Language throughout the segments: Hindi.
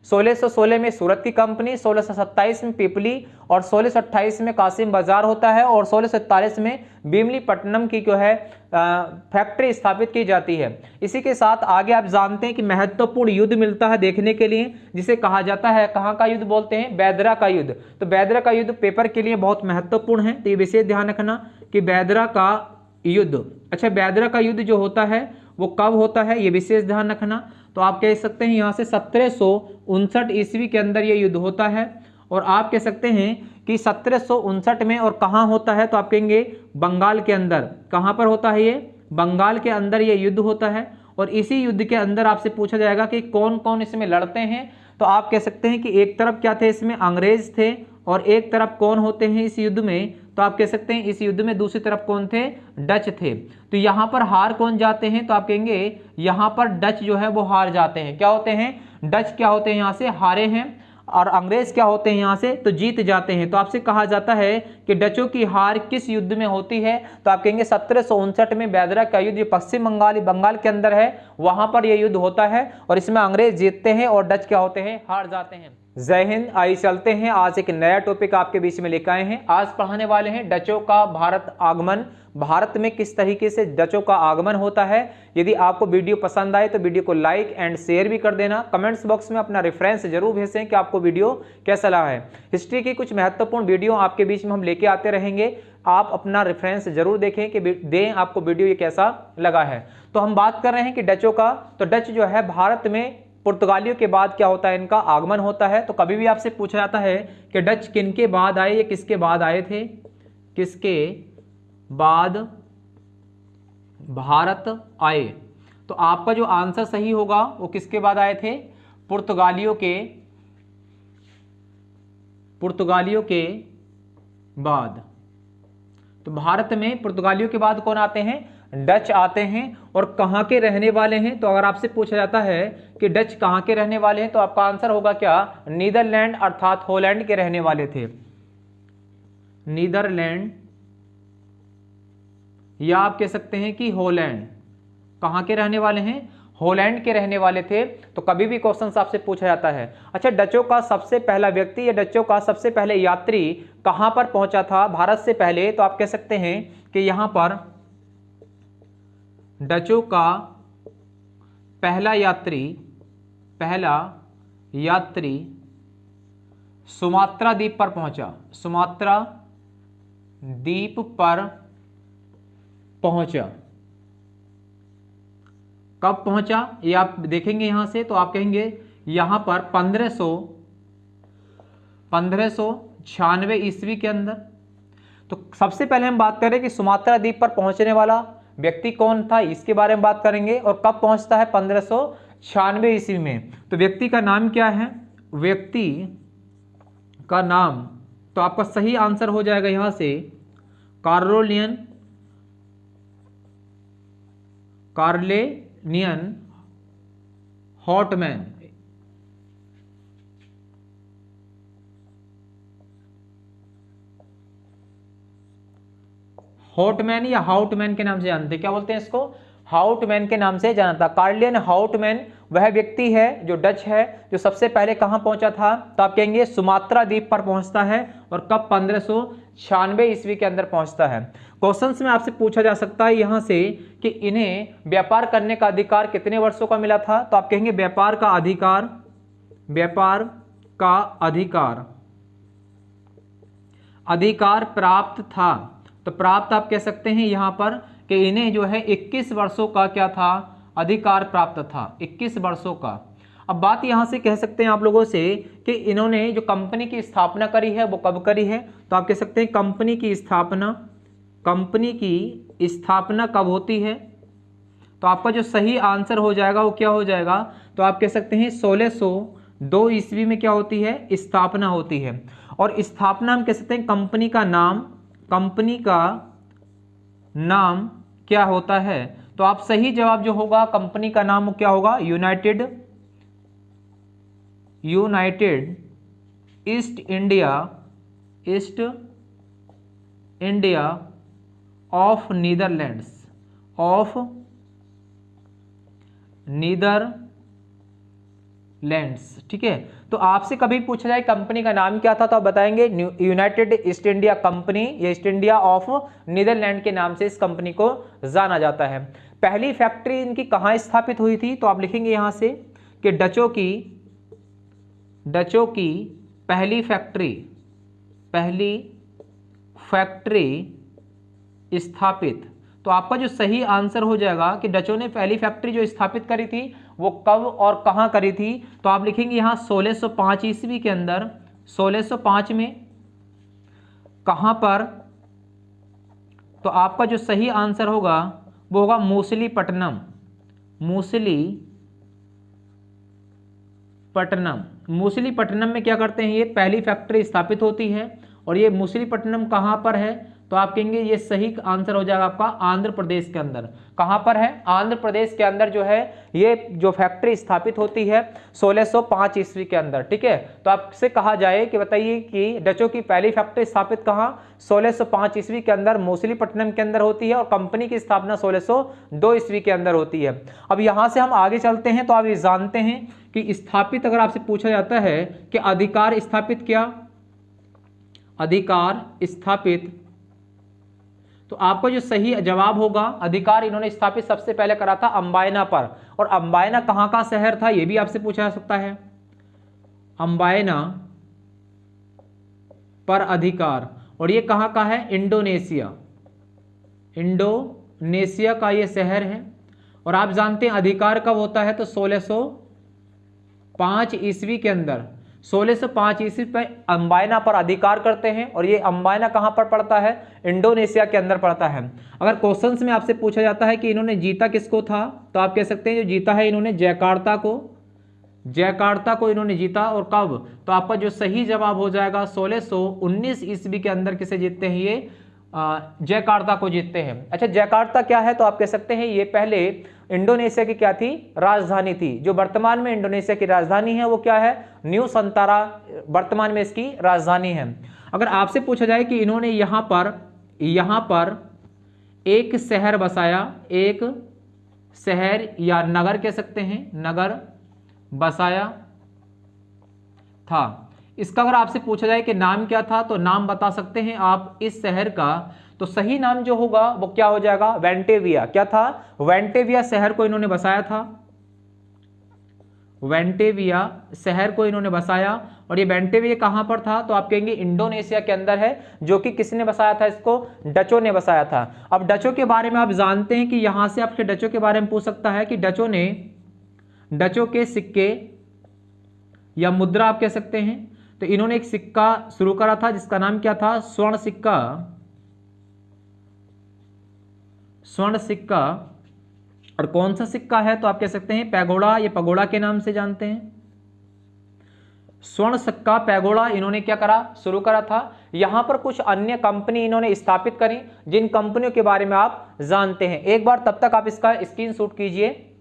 1616 में सूरत की कंपनी, 1627 में पिपली और 1628 में कासिम बाजार होता है और 1647 में बीमलीपट्टनम की जो है फैक्ट्री स्थापित की जाती है। इसी के साथ आगे आप जानते हैं कि महत्वपूर्ण युद्ध मिलता है देखने के लिए, जिसे कहा जाता है, कहाँ का युद्ध बोलते हैं, बेदरा का युद्ध। तो बेदरा का युद्ध पेपर के लिए बहुत महत्वपूर्ण है, तो ये विशेष ध्यान रखना कि बेदरा का युद्ध। अच्छा, बेदरा का युद्ध जो होता है वो कब होता है, ये विशेष ध्यान रखना। तो आप कह सकते हैं यहाँ से 1759 ईस्वी के अंदर ये युद्ध होता है। और आप कह सकते हैं कि 1759 में और कहाँ होता है, तो आप कहेंगे बंगाल के अंदर। कहाँ पर होता है ये, बंगाल के अंदर ये युद्ध होता है। और इसी युद्ध के अंदर आपसे पूछा जाएगा कि कौन कौन इसमें लड़ते हैं, तो आप कह सकते हैं कि एक तरफ क्या थे, इसमें अंग्रेज थे और एक तरफ कौन होते हैं इस युद्ध में, तो आप कह सकते हैं इस युद्ध में दूसरी तरफ कौन थे, डच थे। तो यहाँ पर हार कौन जाते हैं, तो आप कहेंगे यहाँ पर डच जो है वो हार जाते हैं। क्या होते हैं, डच क्या होते हैं यहाँ से हारे हैं, और अंग्रेज क्या होते हैं यहाँ से, तो जीत जाते हैं। तो आपसे कहा जाता है कि डचों की हार किस युद्ध में होती है, तो आप कहेंगे 1759 में बेदरा का युद्ध, जो पश्चिम बंगाल के अंदर है, वहां पर यह युद्ध होता है और इसमें अंग्रेज जीतते हैं और डच क्या होते हैं, हार जाते हैं। जय हिंद। आइए चलते हैं, आज एक नया टॉपिक आपके बीच में लेकर आए हैं। आज पढ़ाने वाले हैं डचों का भारत आगमन, भारत में किस तरीके से डचों का आगमन होता है। यदि आपको वीडियो पसंद आए तो वीडियो को लाइक एंड शेयर भी कर देना। कमेंट्स बॉक्स में अपना रेफरेंस जरूर भेजें कि आपको वीडियो कैसा लगा है। हिस्ट्री की कुछ महत्वपूर्ण वीडियो आपके बीच में हम लेके आते रहेंगे, आप अपना रेफरेंस जरूर देखें कि दें आपको वीडियो ये कैसा लगा है। तो हम बात कर रहे हैं कि डचों का, तो डच जो है भारत में पुर्तगालियों के बाद क्या होता है, इनका आगमन होता है। तो कभी भी आपसे पूछा जाता है कि डच किनके बाद आए या किसके बाद आए थे, किसके बाद भारत आए, तो आपका जो आंसर सही होगा वो किसके बाद आए थे, पुर्तगालियों के बाद। तो भारत में पुर्तगालियों के बाद कौन आते हैं, डच आते हैं। और कहाँ के रहने वाले हैं, तो अगर आपसे पूछा जाता है कि डच कहाँ के रहने वाले हैं, तो आपका आंसर होगा क्या, नीदरलैंड अर्थात हॉलैंड के रहने वाले थे। नीदरलैंड या आप कह सकते हैं कि हॉलैंड, कहाँ के रहने वाले हैं, हॉलैंड के रहने वाले थे। तो कभी भी क्वेश्चन आपसे पूछा जाता है। अच्छा, डचों का सबसे पहला व्यक्ति या डचों का सबसे पहले यात्री कहाँ पर पहुंचा था भारत से पहले, तो आप कह सकते हैं कि यहां पर डचों का पहला यात्री सुमात्रा द्वीप पर पहुंचा, सुमात्रा द्वीप पर पहुंचा। कब पहुंचा ये आप देखेंगे यहां से, तो आप कहेंगे यहां पर 1596 ईस्वी के अंदर। तो सबसे पहले हम बात करें कि सुमात्रा द्वीप पर पहुंचने वाला व्यक्ति कौन था, इसके बारे में बात करेंगे। और कब पहुंचता है, 1596 ईस्वी में। तो व्यक्ति का नाम क्या है, व्यक्ति का नाम, तो आपका सही आंसर हो जाएगा यहां से कार्लेनियन हॉटमैन। हॉटमैन या हाउटमैन के नाम से जानते हैं, क्या बोलते हैं इसको, हाउटमैन के नाम से जाना था। कार्लियन हाउटमैन वह व्यक्ति है जो डच है, जो सबसे पहले कहां पहुंचा था, तो आप कहेंगे सुमात्रा द्वीप पर पहुंचता है। और कब, 1596 ईस्वी के अंदर पहुंचता है। क्वेश्चंस में आपसे पूछा जा सकता है यहां से कि इन्हें व्यापार करने का अधिकार कितने वर्षों का मिला था, तो आप कहेंगे व्यापार का अधिकार प्राप्त था। तो प्राप्त आप कह सकते हैं यहां पर कि इन्हें जो है 21 वर्षों का क्या था, अधिकार प्राप्त था, 21 वर्षों का। अब बात यहां से कह सकते हैं आप लोगों से कि इन्होंने जो कंपनी की स्थापना करी है वो कब करी है, तो आप कह सकते हैं कंपनी की स्थापना कब होती है। तो आपका जो सही आंसर हो जाएगा वो क्या हो जाएगा, तो आप कह सकते हैं 1602 ईस्वी में क्या होती है, स्थापना होती है। और स्थापना हम कह सकते हैं कंपनी का नाम क्या होता है, तो आप सही जवाब जो होगा कंपनी का नाम क्या होगा, United east India of Netherlands lands. ठीक है, तो आपसे कभी पूछा जाए कंपनी का नाम क्या था तो आप बताएंगे यूनाइटेड ईस्ट इंडिया कंपनी या ईस्ट इंडिया ऑफ नीदरलैंड के नाम से इस कंपनी को जाना जाता है। पहली फैक्ट्री इनकी कहाँ स्थापित हुई थी तो आप लिखेंगे यहां से कि डचों की पहली फैक्ट्री स्थापित। तो आपका जो सही आंसर हो जाएगा कि डचों ने पहली फैक्ट्री जो स्थापित करी थी वो कब और कहां करी थी, तो आप लिखेंगे यहां 1605 ईस्वी के अंदर। 1605 में कहां पर, तो आपका जो सही आंसर होगा वो होगा मूसलीपट्टनम। मूसलीपट्टनम में क्या करते हैं, ये पहली फैक्ट्री स्थापित होती है। और ये मूसलीपट्टनम कहां पर है, तो आप कहेंगे ये सही आंसर हो जाएगा आपका आंध्र प्रदेश के अंदर। कहां पर है, आंध्र प्रदेश के अंदर जो है ये जो फैक्ट्री स्थापित होती है 1605 ईस्वी के अंदर। ठीक है, तो आपसे कहा जाए कि बताइए कि डचों की पहली फैक्ट्री स्थापित कहां, 1605 ईस्वी के अंदर मूसलीपट्टनम के अंदर होती है और कंपनी की स्थापना 1602 ईस्वी के अंदर होती है। अब यहां से हम आगे चलते हैं तो आप ये जानते हैं कि स्थापित अगर आपसे पूछा जाता है कि अधिकार स्थापित क्या, अधिकार स्थापित, तो आपका जो सही जवाब होगा अधिकार इन्होंने स्थापित सबसे पहले करा था अंबायना पर। और अंबायना कहां का शहर था ये भी आपसे पूछा जा सकता है। अंबायना पर अधिकार, और ये कहां का है, इंडोनेशिया का ये शहर है। और आप जानते हैं अधिकार कब होता है, तो 1605 ईस्वी के अंदर। 1605 ईस्वी पे अंबायना पर अधिकार करते हैं और ये अंबायना कहां पर पड़ता है, इंडोनेशिया के अंदर पड़ता है। अगर क्वेश्चंस में आपसे पूछा जाता है कि इन्होंने जीता किसको था, तो आप कह सकते हैं जो जीता है इन्होंने जकार्ता को इन्होंने जीता। और कब, तो आपका जो सही जवाब हो जाएगा 1619 ईस्वी के अंदर किसे जीतते हैं, ये जकार्ता को जीतते हैं। अच्छा, जकार्ता क्या है, तो आप कह सकते हैं ये पहले इंडोनेशिया की क्या थी, राजधानी थी। जो वर्तमान में इंडोनेशिया की राजधानी है वो क्या है, न्यू संतारा वर्तमान में इसकी राजधानी है। अगर आपसे पूछा जाए कि इन्होंने यहां पर एक शहर बसाया, एक शहर या नगर कह सकते हैं, नगर बसाया था, इसका अगर आपसे पूछा जाए कि नाम क्या था तो नाम बता सकते हैं आप इस शहर का। तो सही नाम जो होगा वो क्या हो जाएगा, वेंटेविया। क्या था, वेंटेविया शहर को इन्होंने बसाया था, वेंटेविया शहर को इन्होंने बसाया। और ये वेंटेविया कहां पर था, तो आप कहेंगे इंडोनेशिया के अंदर है, जो कि किसने बसाया था, इसको डचों ने बसाया था। अब डचों के बारे में आप जानते हैं कि यहां से आपके डचों के बारे में पूछ सकता है कि डचों के सिक्के या मुद्रा आप कह सकते हैं। तो इन्होंने एक सिक्का शुरू करा था जिसका नाम क्या था, स्वर्ण सिक्का। और कौन सा सिक्का है, तो आप कह सकते हैं पैगोडा, ये पगोड़ा के नाम से जानते हैं। स्वर्ण सिक्का पैगोडा इन्होंने क्या करा, शुरू करा था। यहां पर कुछ अन्य कंपनी इन्होंने स्थापित करी, जिन कंपनियों के बारे में आप जानते हैं। एक बार तब तक आप इसका स्क्रीनशॉट कीजिए।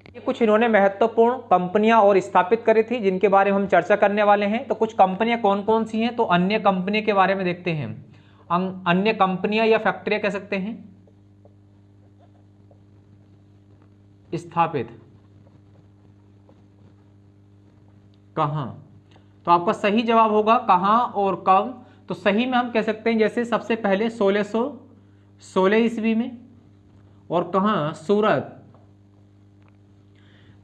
ये कुछ इन्होंने महत्वपूर्ण कंपनियां और स्थापित करी थी जिनके बारे में हम चर्चा करने वाले हैं। तो कुछ कंपनियां कौन कौन सी हैं, तो अन्य कंपनी के बारे में देखते हैं। अन्य कंपनियां या फैक्ट्रियां कह सकते हैं स्थापित कहां, तो आपका सही जवाब होगा कहां और कब। तो सही में हम कह सकते हैं जैसे सबसे पहले 1616 ईस्वी में, और कहां, सूरत।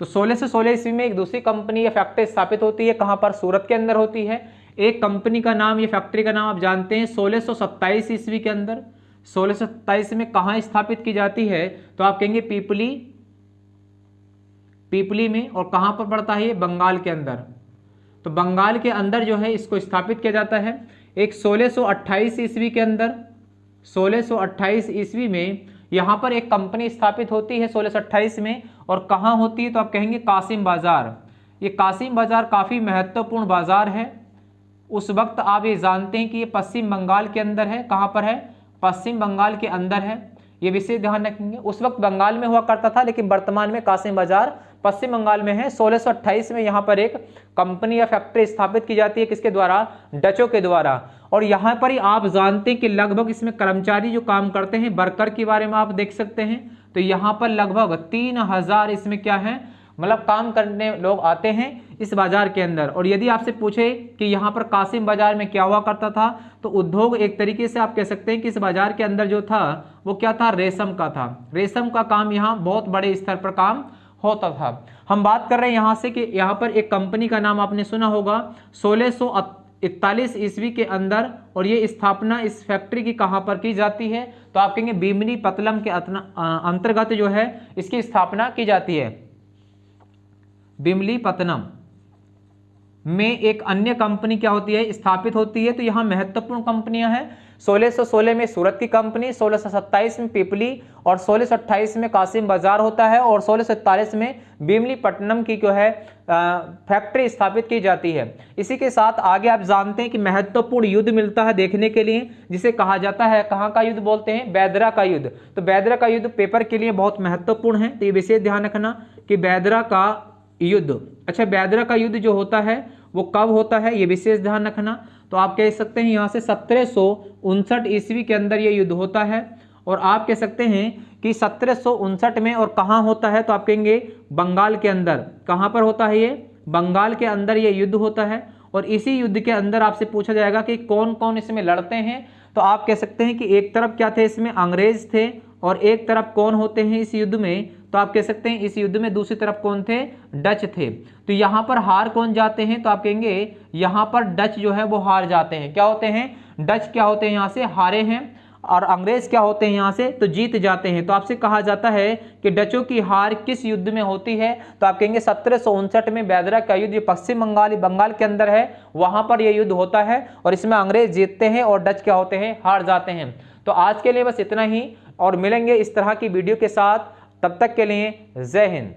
तो 1616 ईस्वी में एक दूसरी कंपनी या फैक्ट्री स्थापित होती है, कहां पर, सूरत के अंदर होती है। एक कंपनी का नाम या फैक्ट्री का नाम आप जानते हैं 1627 ईस्वी के अंदर। 1627 में कहां स्थापित की जाती है, तो आप कहेंगे पीपली में। और कहां पर पड़ता है ये, बंगाल के अंदर। तो बंगाल के अंदर जो है इसको स्थापित किया जाता है। एक 1628 ईस्वी के अंदर, 1628 ईस्वी में यहां पर एक कंपनी स्थापित होती है 1628 में। और कहां होती है, तो आप कहेंगे कासिम बाजार। ये कासिम बाजार काफी महत्वपूर्ण बाजार है। उस वक्त आप ये जानते हैं कि ये पश्चिम बंगाल के अंदर है। कहां पर है, पश्चिम बंगाल के अंदर है, ये विशेष ध्यान रखेंगे। उस वक्त बंगाल में हुआ करता था, लेकिन वर्तमान में कासिम बाजार पश्चिम बंगाल में है। 1628 में यहां पर एक कंपनी या फैक्ट्री स्थापित की जाती है, किसके द्वारा, डचों के द्वारा। और यहां पर ही आप जानते हैं कि लगभग इसमें कर्मचारी जो काम करते हैं, वर्कर के बारे में आप देख सकते हैं। तो यहां पर लगभग 3000 इसमें क्या है, मतलब काम करने लोग आते हैं इस बाजार के अंदर। और यदि आपसे पूछे कि यहाँ पर कासिम बाजार में क्या हुआ करता था, तो उद्योग एक तरीके से आप कह सकते हैं कि इस बाजार के अंदर जो था वो क्या था, रेशम का था। रेशम का काम यहाँ बहुत बड़े स्तर पर काम होता था। हम बात कर रहे हैं यहाँ से कि यहाँ पर एक कंपनी का नाम आपने सुना होगा 1641 ईस्वी के अंदर, और ये स्थापना इस फैक्ट्री की कहाँ पर की जाती है, तो आप कहेंगे बीमनी पत्तलम के अंतर्गत जो है इसकी स्थापना की जाती है। बीमली पत्तनम में एक अन्य कंपनी क्या होती है, स्थापित होती है। तो यहाँ महत्वपूर्ण कंपनियां हैं। 1616 में सूरत की कंपनी, 1627 में पीपली और 1628 में कासिम बाजार होता है, और 1641 में बीमली पट्टनम की जो है फैक्ट्री स्थापित की जाती है। इसी के साथ आगे आप जानते हैं कि महत्वपूर्ण युद्ध मिलता है देखने के लिए, जिसे कहा जाता है, कहाँ का युद्ध बोलते हैं, बेदरा का युद्ध। तो बेदरा का युद्ध पेपर के लिए बहुत महत्वपूर्ण है, तो ये विशेष ध्यान रखना कि बेदरा का युद्ध। अच्छा, बेदरा का युद्ध जो होता है वो कब होता है, ये विशेष ध्यान रखना। तो आप कह सकते हैं यहाँ से 1759 ईस्वी के अंदर ये युद्ध होता है, और आप कह सकते हैं कि 1759 में और कहाँ होता है, तो आप कहेंगे बंगाल के अंदर। कहाँ पर होता है ये, बंगाल के अंदर ये युद्ध होता है। और इसी युद्ध के अंदर आपसे पूछा जाएगा कि कौन कौन इसमें लड़ते हैं, तो आप कह सकते हैं कि एक तरफ क्या थे, इसमें अंग्रेज थे, और एक तरफ कौन होते हैं इस युद्ध में, तो आप कह सकते हैं इस युद्ध में दूसरी तरफ कौन थे, डच थे। तो यहाँ पर हार कौन जाते हैं, तो आप कहेंगे यहाँ पर डच जो है वो हार जाते हैं। क्या होते हैं, डच क्या होते हैं, यहाँ से हारे हैं, और अंग्रेज क्या होते हैं यहाँ से, तो जीत जाते हैं। तो आपसे कहा जाता है कि डचों की हार किस युद्ध में होती है, तो आप कहेंगे 1759 में बेदरा का युद्ध, पश्चिम बंगाल के अंदर है, वहां पर यह युद्ध होता है, और इसमें अंग्रेज जीतते हैं और डच क्या होते हैं, हार जाते हैं। तो आज के लिए बस इतना ही, और मिलेंगे इस तरह की वीडियो के साथ। तब तक के लिए जय हिंद।